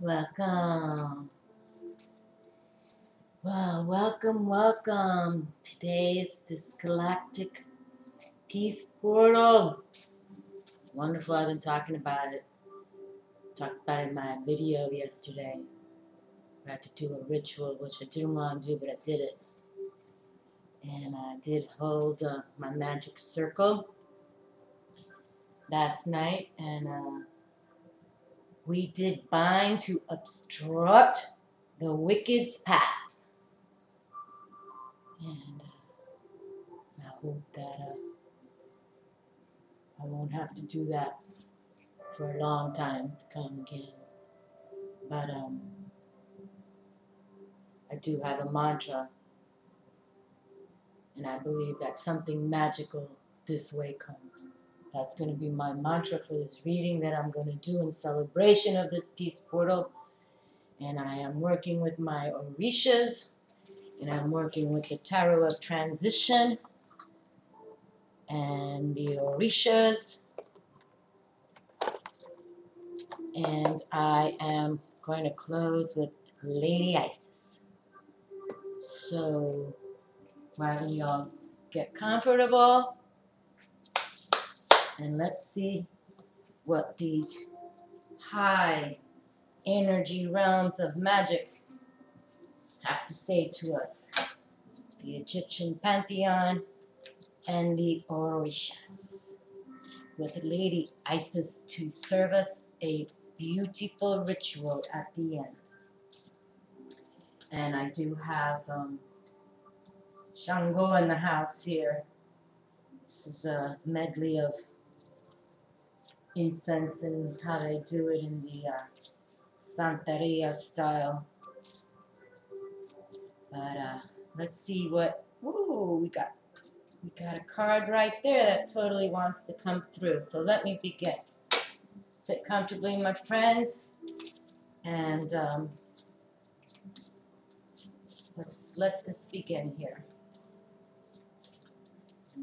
Welcome. Well, welcome. Today's this galactic peace portal. It's wonderful. I've been talking about it. Talked about it in my video yesterday. I had to do a ritual, which I didn't want to do, but I did it. And I did hold my magic circle last night, and we did bind to obstruct the wicked's path. And I hope that I won't have to do that for a long time to come again. But I do have a mantra, and I believe that something magical this way comes. That's going to be my mantra for this reading that I'm going to do in celebration of this peace portal. And I am working with my Orishas, and I'm working with the Tarot of Transition and the Orishas. And I am going to close with Lady Isis. So why don't y'all get comfortable, and let's see what these high energy realms of magic have to say to us. The Egyptian Pantheon and the Orishas, with Lady Isis to serve us a beautiful ritual at the end. And I do have Shango in the house here. This is a medley of incense and how they do it in the Santeria style. But let's see what. Ooh, we got a card right there that totally wants to come through. So let me begin. Sit comfortably, my friends, and let's begin here.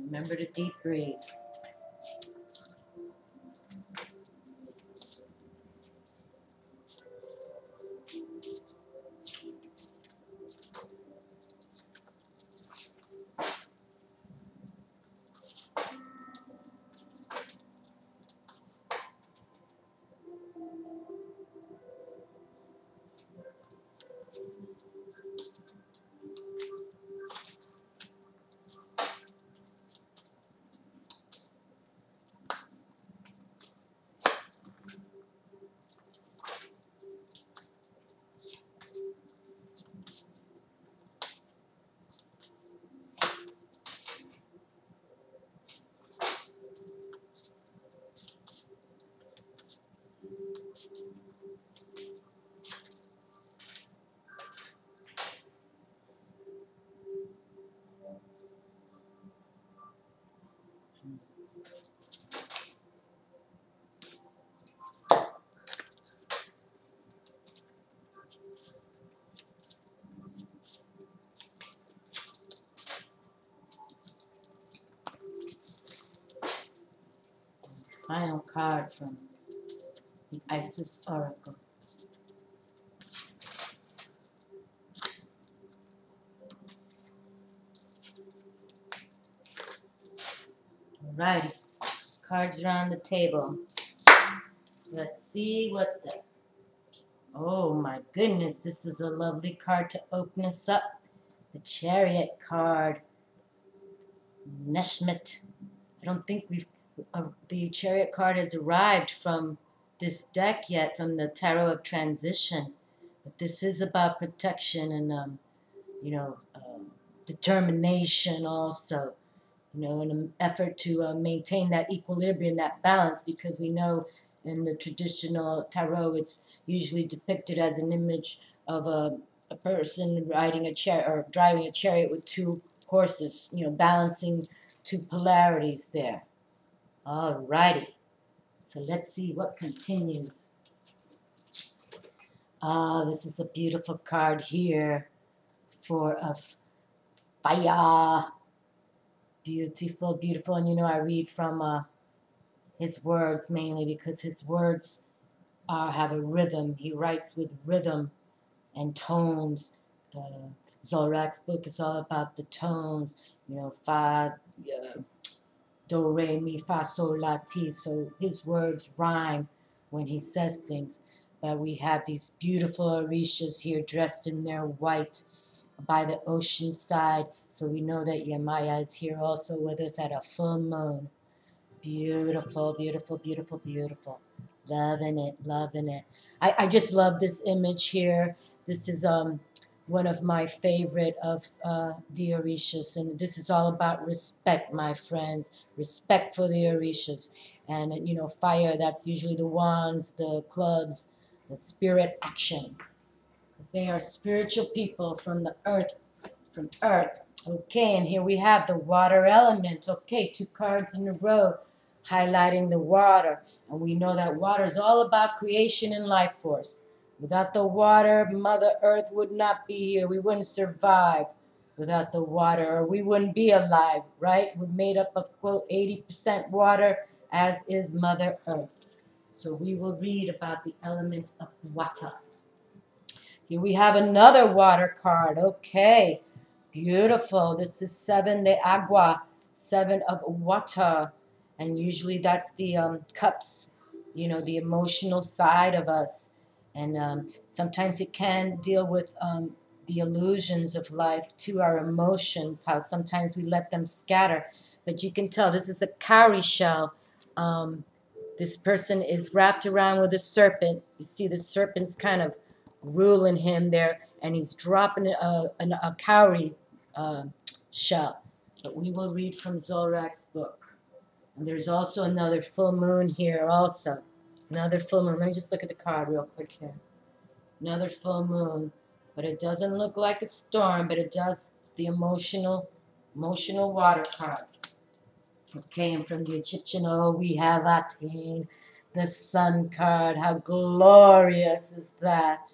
Remember to deep breathe. Final card from the Isis Oracle. Alrighty, cards are on the table. Let's see what the. Oh my goodness, this is a lovely card to open us up. The Chariot card. Neshmet. I don't think the Chariot card has arrived from this deck yet, from the Tarot of Transition. But this is about protection and, determination also. In an effort to maintain that equilibrium, that balance, because we know in the traditional tarot it's usually depicted as an image of a person riding a chariot or driving a chariot with two horses, balancing two polarities there. Alrighty, so let's see what continues. This is a beautiful card here for a fire. Beautiful, and I read from his words mainly because his words have a rhythm. He writes with rhythm and tones. ZOLRAK's book is all about the tones, fa, do, re, mi, fa, sol, la, ti. So his words rhyme when he says things. But we have these beautiful Orishas here dressed in their white by the ocean side. So we know that Yemaya is here also with us at a full moon. Beautiful, beautiful, beautiful, beautiful. Loving it, loving it. I just love this image here. This is one of my favorite of the Orishas. And this is all about respect, my friends. Respect for the Orishas. And, fire, that's usually the wands, the clubs, the spirit action. Because they are spiritual people from the earth, from earth. Okay, and here we have the water element. Okay, 2 cards in a row highlighting the water. And we know that water is all about creation and life force. Without the water, Mother Earth would not be here. We wouldn't survive without the water, or we wouldn't be alive, right? We're made up of 80% water, as is Mother Earth. So we will read about the element of water. Here we have another water card. Okay, beautiful. This is 7 de agua, 7 of water. And usually that's the cups, the emotional side of us. And sometimes it can deal with the illusions of life to our emotions, how sometimes we let them scatter. But you can tell this is a cowrie shell. This person is wrapped around with a serpent. You see the serpent's kind of ruling him there, and he's dropping a cowrie shell. But we will read from ZOLRAK's book. And there's also another full moon here also. Another full moon. Let me just look at the card real quick here. Another full moon. But it doesn't look like a storm, but it does. It's the emotional water card. Okay, and from the Egyptian, we have Aten, the sun card. How glorious is that?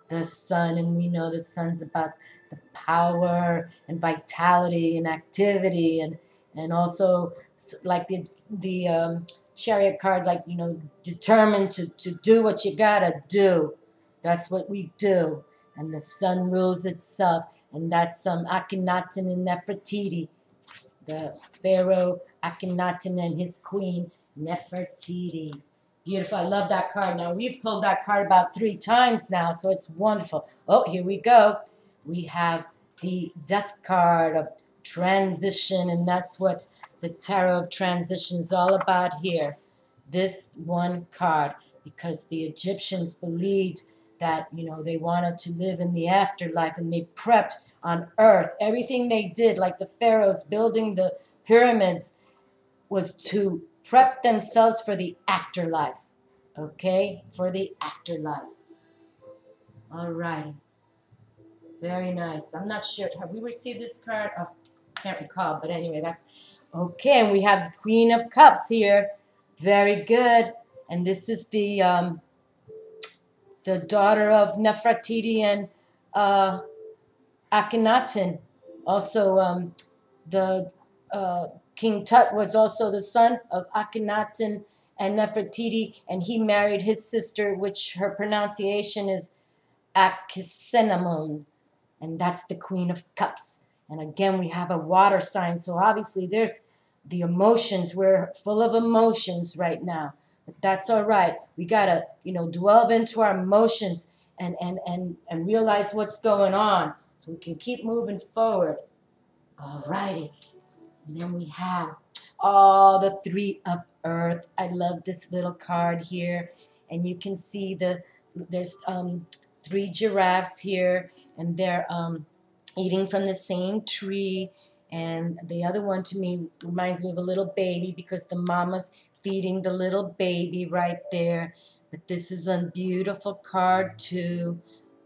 The sun, and we know the sun's about the power and vitality and activity, and also like the chariot card, like determined to do what you gotta do. That's what we do, and the sun rules itself, and that's Akhenaten and Nefertiti, the pharaoh Akhenaten and his queen Nefertiti. Beautiful. I love that card. Now, we've pulled that card about 3 times now, so it's wonderful. Oh, here we go. We have the death card of transition, and that's what the Tarot of Transition is all about here. This one card, because the Egyptians believed that, they wanted to live in the afterlife, and they prepped on earth. Everything they did, like the pharaohs building the pyramids, was to prep themselves for the afterlife. Okay? For the afterlife. All right. Very nice. I'm not sure. Have we received this card? Oh, can't recall. But anyway, that's okay. And we have the Queen of Cups here. Very good. And this is the daughter of Nefertiti and Akhenaten. Also, the King Tut was also the son of Akhenaten and Nefertiti, and he married his sister, which her pronunciation is Akhenamun, and that's the Queen of Cups. And again, we have a water sign, so obviously there's the emotions. We're full of emotions right now, but that's all right. We gotta, delve into our emotions and realize what's going on, so we can keep moving forward. All righty. And then we have the 3 of Earth. I love this little card here. And you can see there's 3 giraffes here. And they're eating from the same tree. And the other one to me reminds me of a little baby, because the mama's feeding the little baby right there. But this is a beautiful card too.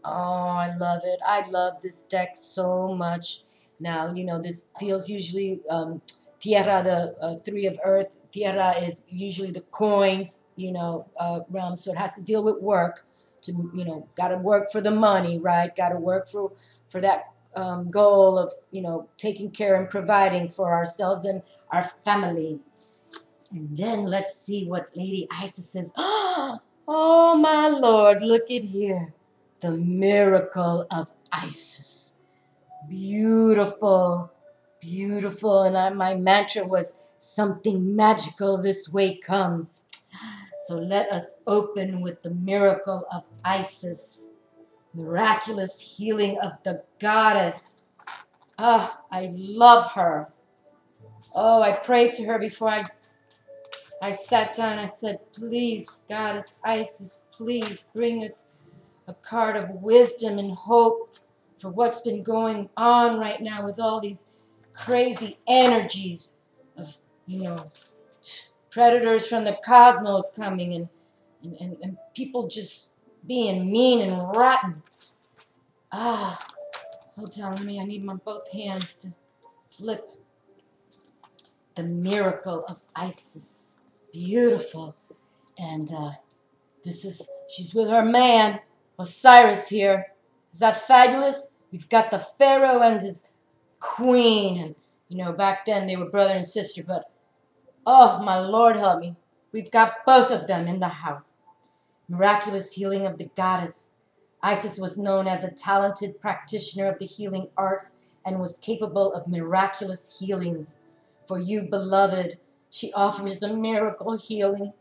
Oh, I love it. I love this deck so much. Now, this deals usually, tierra, the 3 of Earth. Tierra is usually the coins, realm. So it has to deal with work. Got to work for the money, right? Got to work for that goal of, taking care and providing for ourselves and our family. And then let's see what Lady Isis says. Oh my Lord, look at here. The miracle of Isis. Beautiful, beautiful. And my mantra was, something magical this way comes. So let us open with the miracle of Isis. Miraculous healing of the goddess. Ah, I love her. Oh, I prayed to her before I sat down. I said, please, Goddess Isis, please bring us a card of wisdom and hope for what's been going on right now with all these crazy energies of, predators from the cosmos coming and people just being mean and rotten. Ah, hold on, I need my both hands to flip. The miracle of Isis. Beautiful. And she's with her man, Osiris here. Is that fabulous? We've got the Pharaoh and his queen. And, back then they were brother and sister, but, oh, my Lord help me. We've got both of them in the house. Miraculous healing of the goddess. Isis was known as a talented practitioner of the healing arts and was capable of miraculous healings. For you, beloved, she offers a miracle healing.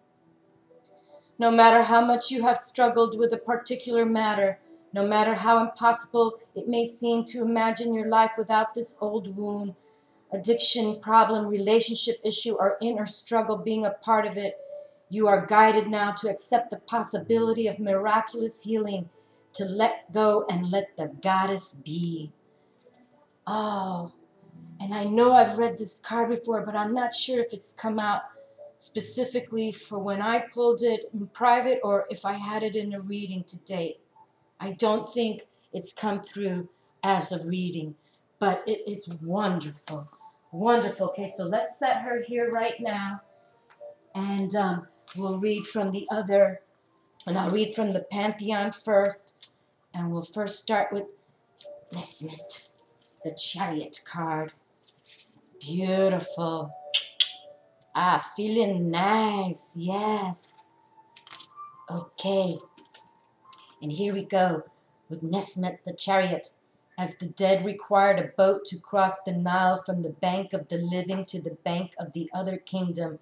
No matter how much you have struggled with a particular matter, no matter how impossible it may seem to imagine your life without this old wound, addiction, problem, relationship issue, or inner struggle being a part of it, you are guided now to accept the possibility of miraculous healing, to let go and let the goddess be. Oh, and I know I've read this card before, but I'm not sure if it's come out specifically for when I pulled it in private or if I had it in a reading to date. I don't think it's come through as a reading, but it is wonderful. Wonderful. Okay, so let's set her here right now, and we'll read from the other, and I'll read from the Pantheon first, and we'll first start with Nesmit, the Chariot card. Beautiful. Ah, feeling nice. Yes. Okay. And here we go with Nesmit the Chariot. As the dead required a boat to cross the Nile from the bank of the living to the bank of the other kingdom,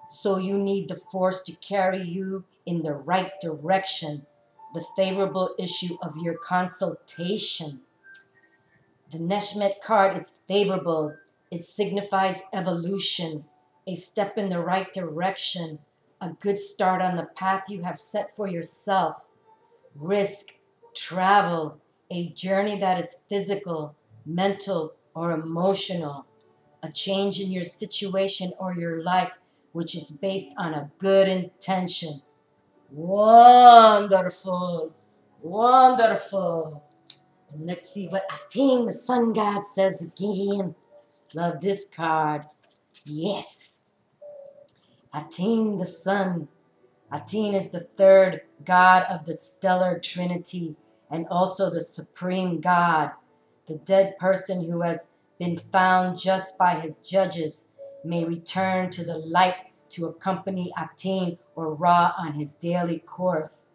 so you need the force to carry you in the right direction, the favorable issue of your consultation. The Nesmit card is favorable. It signifies evolution, a step in the right direction, a good start on the path you have set for yourself. Risk, travel, a journey that is physical, mental, or emotional, a change in your situation or your life which is based on a good intention. Wonderful, wonderful. And let's see what Aten, the sun god, says again. Love this card. Yes. Aten, the sun. Aten is the third god of the stellar trinity and also the supreme god. The dead person who has been found just by his judges may return to the light to accompany Aten or Ra on his daily course.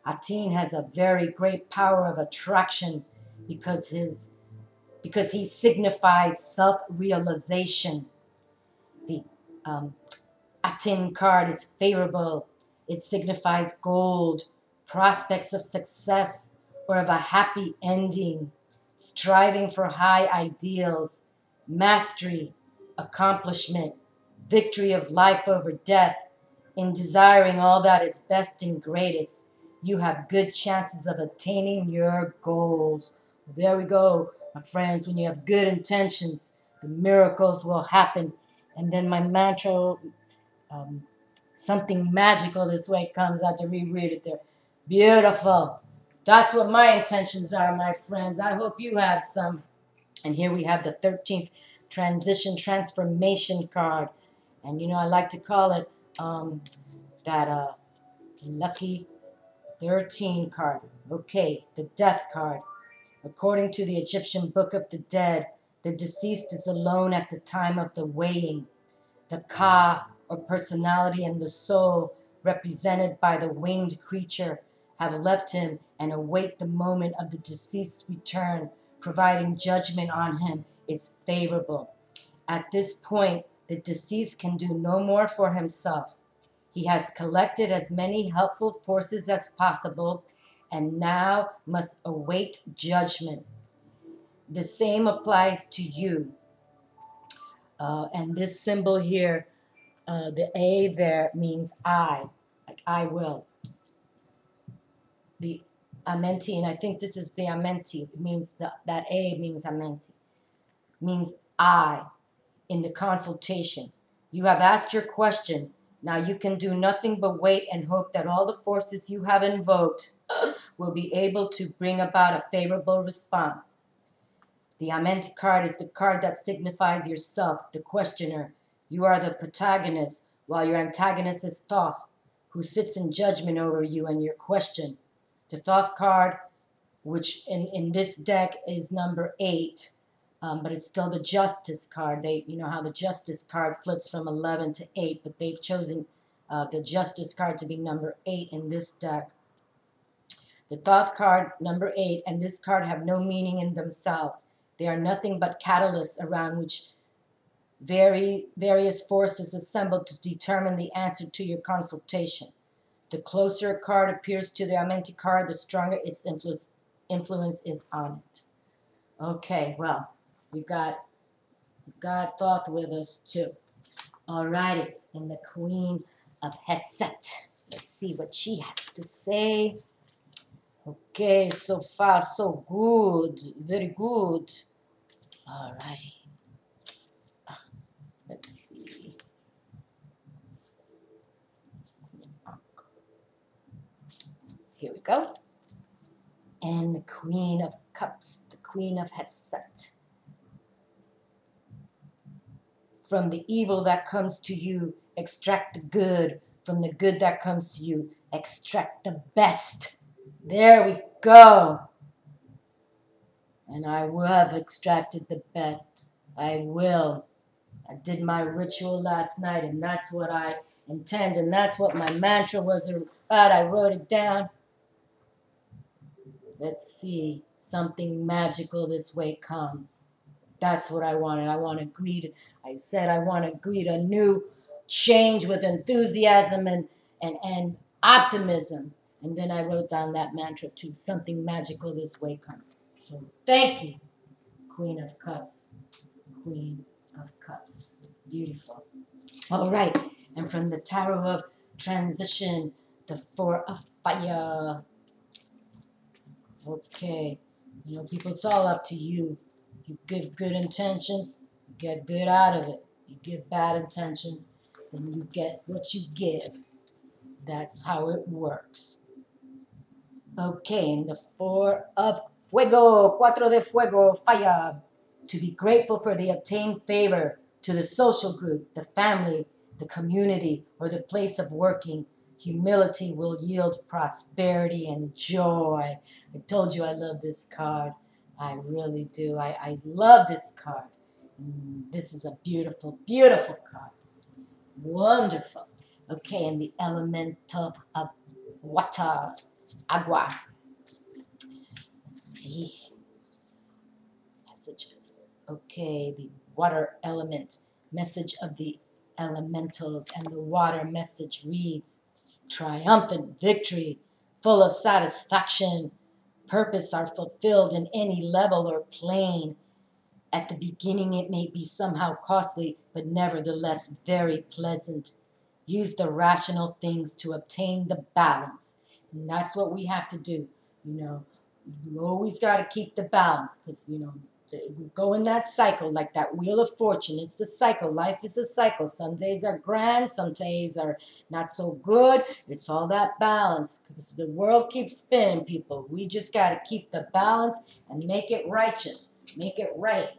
Aten has a very great power of attraction because he signifies self-realization. The Aten card is favorable. It signifies gold, prospects of success, or of a happy ending, striving for high ideals, mastery, accomplishment, victory of life over death. In desiring all that is best and greatest, you have good chances of attaining your goals. There we go, my friends. When you have good intentions, the miracles will happen. And then my mantra, something magical this way comes. I have to reread it there. Beautiful. That's what my intentions are, my friends. I hope you have some. And here we have the 13th transition transformation card. And I like to call it that lucky 13 card. Okay, the death card. According to the Egyptian Book of the Dead, the deceased is alone at the time of the weighing. The Ka, or personality, and the soul represented by the winged creature, have left him and await the moment of the deceased's return, providing judgment on him is favorable. At this point, the deceased can do no more for himself. He has collected as many helpful forces as possible and now must await judgment. The same applies to you. And this symbol here, the A there means I, like I will. The amenti, and I think this is the amenti. It means that A means amenti, means I in the consultation. You have asked your question. Now you can do nothing but wait and hope that all the forces you have invoked will be able to bring about a favorable response. The amenti card is the card that signifies yourself, the questioner. You are the protagonist, while your antagonist is thought, who sits in judgment over you and your question. The thought card, which in this deck is number 8, but it's still the justice card. You know how the justice card flips from 11 to 8, but they've chosen the justice card to be number 8 in this deck. The thought card, number 8, and this card have no meaning in themselves. They are nothing but catalysts around which various forces assemble to determine the answer to your consultation. The closer a card appears to the amenti card, the stronger its influence is on it. Okay, well, we got Thoth with us too. Alrighty, and the Queen of Hesed. Let's see what she has to say. Okay, so far so good, very good. Alrighty. Let's see. Here we go. And the Queen of Cups, the Queen of Hesed. From the evil that comes to you, extract the good. From the good that comes to you, extract the best. There we go. And I will have extracted the best. I will. I did my ritual last night, and that's what I intend, and that's what my mantra was about. I wrote it down. Let's see. Something magical this way comes. That's what I wanted. I want to greet, I said I want to greet a new change with enthusiasm and optimism. And then I wrote down that mantra too. Something magical this way comes. So thank you, Queen of Cups. Queen of Cups. Beautiful. All right. And from the Tarot of Transition, the Four of Fire. Okay. You know, people, it's all up to you. You give good intentions, you get good out of it. You give bad intentions, then you get what you give. That's how it works. Okay, and the Four of Fuego, Cuatro de Fuego, Fire. To be grateful for the obtained favor to the social group, the family, the community, or the place of working. Humility will yield prosperity and joy. I told you I love this card. I really do. I love this card. This is a beautiful, beautiful card. Wonderful. Okay, and the elemental of water, agua. Let's see. Messages. Okay, the water element. Message of the elementals, and the water message reads, triumphant victory, full of satisfaction. Purpose are fulfilled in any level or plane. At the beginning it may be somehow costly, but nevertheless very pleasant. Use the rational things to obtain the balance. And that's what we have to do. You know, you always got to keep the balance, because, you know, we go in that cycle, like that wheel of fortune. It's the cycle. Life is a cycle. Some days are grand, some days are not so good. It's all that balance, because the world keeps spinning, people. We just got to keep the balance and make it righteous. Make it right.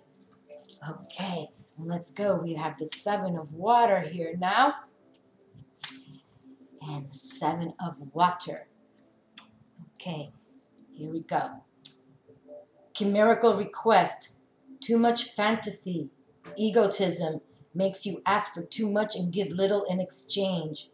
Okay, and let's go. We have the Seven of Water here now. And the Seven of Water. Okay, here we go. Chimerical request. Too much fantasy. Egotism makes you ask for too much and give little in exchange.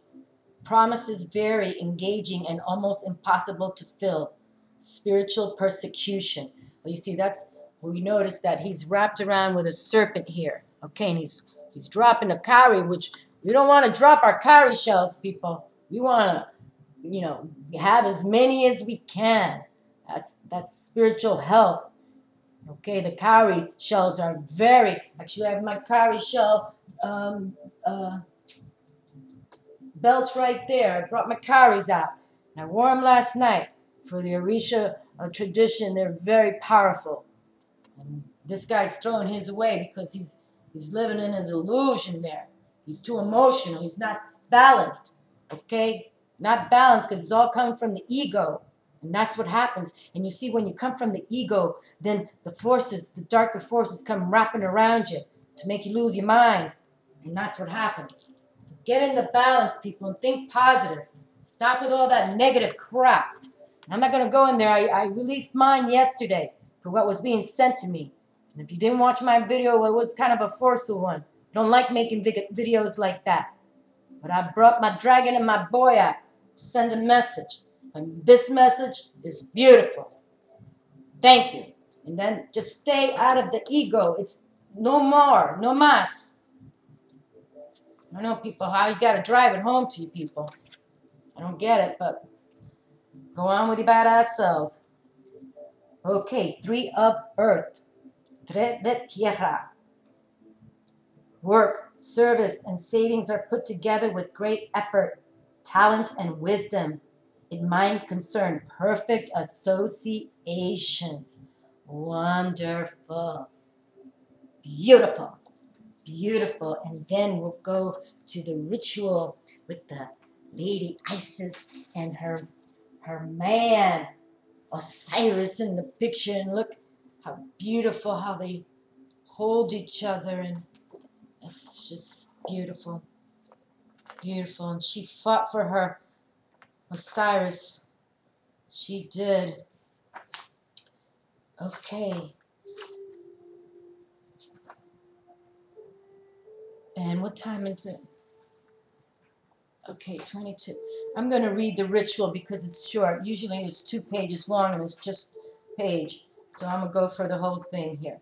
Promises very engaging and almost impossible to fill. Spiritual persecution. Well, you see, that's where we notice that he's wrapped around with a serpent here. Okay, and he's dropping a cowrie, which we don't want to drop our cowrie shells, people. We want to, you know, have as many as we can. That's spiritual health. Okay, the cowrie shells are very, actually I have my cowrie shell belt right there. I brought my cowries out. And I wore them last night for the Orisha tradition. They're very powerful. And this guy's throwing his away because he's living in his illusion there. He's too emotional. He's not balanced. Okay? Not balanced because it's all coming from the ego. And that's what happens. And you see, when you come from the ego, then the forces, the darker forces come wrapping around you to make you lose your mind. And that's what happens. So get in the balance, people, and think positive. Stop with all that negative crap. I'm not going to go in there. I released mine yesterday for what was being sent to me. And if you didn't watch my video, it was kind of a forceful one. I don't like making videos like that. But I brought my dragon and my boy out to send a message. And this message is beautiful. Thank you. And then just stay out of the ego. It's no more, no más. I know, people, how you got to drive it home to you people. I don't get it, but go on with your badass selves. Okay, 3 of earth. Tres de tierra. Work, service, and savings are put together with great effort, talent, and wisdom. In mind concern, perfect associations. Wonderful. Beautiful. Beautiful. And then we'll go to the ritual with the Lady Isis and her man Osiris in the picture. And look how beautiful how they hold each other, and it's just beautiful. Beautiful. And she fought for her Osiris. She did. Okay. And what time is it? Okay, 22. I'm going to read the ritual because it's short. Usually it's 2 pages long and it's just a page. So I'm going to go for the whole thing here.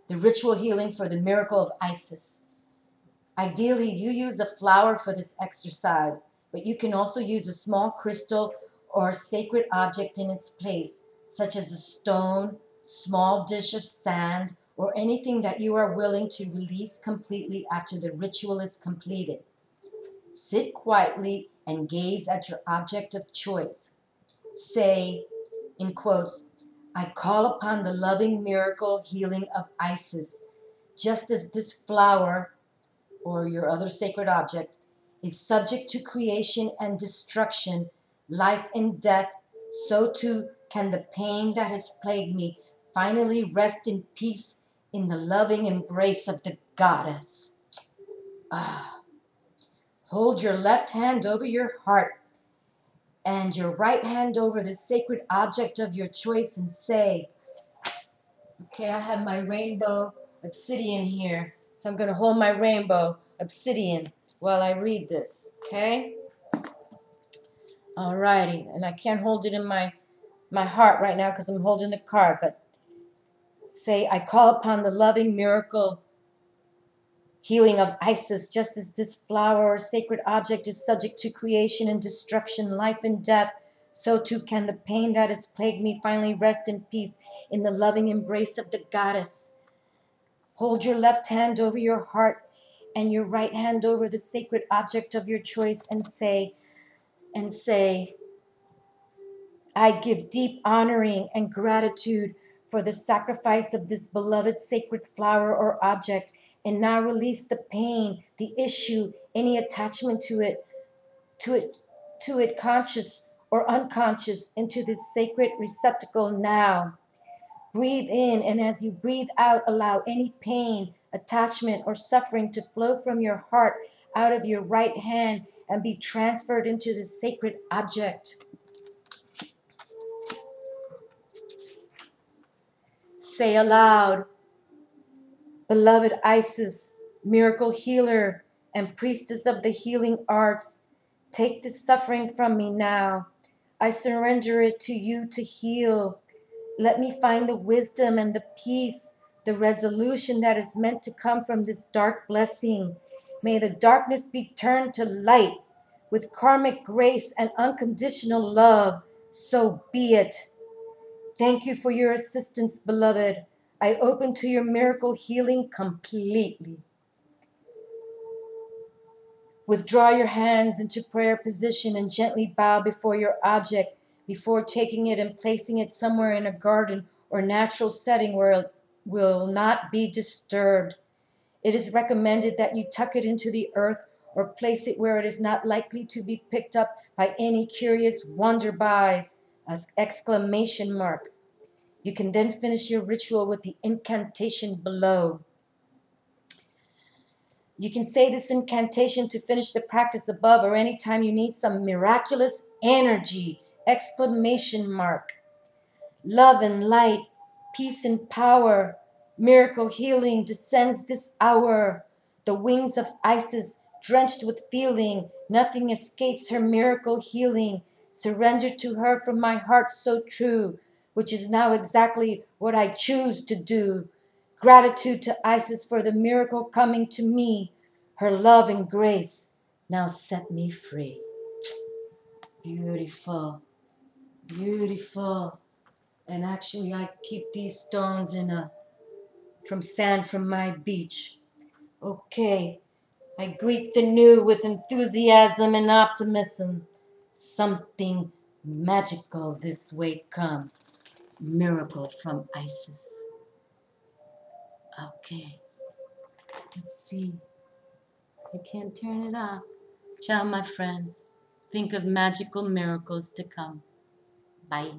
The ritual healing for the miracle of Isis. Ideally, you use a flower for this exercise, but you can also use a small crystal or sacred object in its place, such as a stone, small dish of sand, or anything that you are willing to release completely after the ritual is completed. Sit quietly and gaze at your object of choice. Say, in quotes, I call upon the loving miracle healing of Isis, just as this flower or your other sacred object is subject to creation and destruction, life and death, so too can the pain that has plagued me finally rest in peace in the loving embrace of the goddess. Hold your left hand over your heart and your right hand over the sacred object of your choice and say, okay, I have my rainbow obsidian here, so I'm going to hold my rainbow obsidian while I read this, okay? Alrighty, and I can't hold it in my heart right now because I'm holding the card, but say, I call upon the loving miracle healing of Isis, just as this flower or sacred object is subject to creation and destruction, life and death, so too can the pain that has plagued me finally rest in peace in the loving embrace of the goddess. Hold your left hand over your heart and your right hand over the sacred object of your choice and say, I give deep honoring and gratitude for the sacrifice of this beloved sacred flower or object, and now release the pain, the issue, any attachment to it, conscious or unconscious, into this sacred receptacle now. Breathe in, and as you breathe out, allow any pain, attachment, or suffering to flow from your heart out of your right hand and be transferred into the sacred object. Say aloud, beloved Isis, miracle healer and priestess of the healing arts, Take this suffering from me now. I surrender it to you to heal. Let me find the wisdom and the peace, the resolution that is meant to come from this dark blessing. May the darkness be turned to light with karmic grace and unconditional love. So be it. Thank you for your assistance, beloved. I open to your miracle healing completely. Withdraw your hands into prayer position and gently bow before your object before taking it and placing it somewhere in a garden or natural setting where it will not be disturbed. It is recommended that you tuck it into the earth or place it where it is not likely to be picked up by any curious wonderbys, exclamation mark. You can then finish your ritual with the incantation below. You can say this incantation to finish the practice above or anytime you need some miraculous energy, exclamation mark. Love and light, peace and power, miracle healing descends this hour. The wings of Isis drenched with feeling, nothing escapes her miracle healing. Surrender to her from my heart so true, which is now exactly what I choose to do. Gratitude to Isis for the miracle coming to me. Her love and grace now set me free. Beautiful, beautiful. And actually, I keep these stones from sand from my beach. Okay, I greet the new with enthusiasm and optimism. Something magical this way comes. Miracle from Isis. Okay, let's see. I can't turn it off. Ciao, my friends. Think of magical miracles to come. Bye.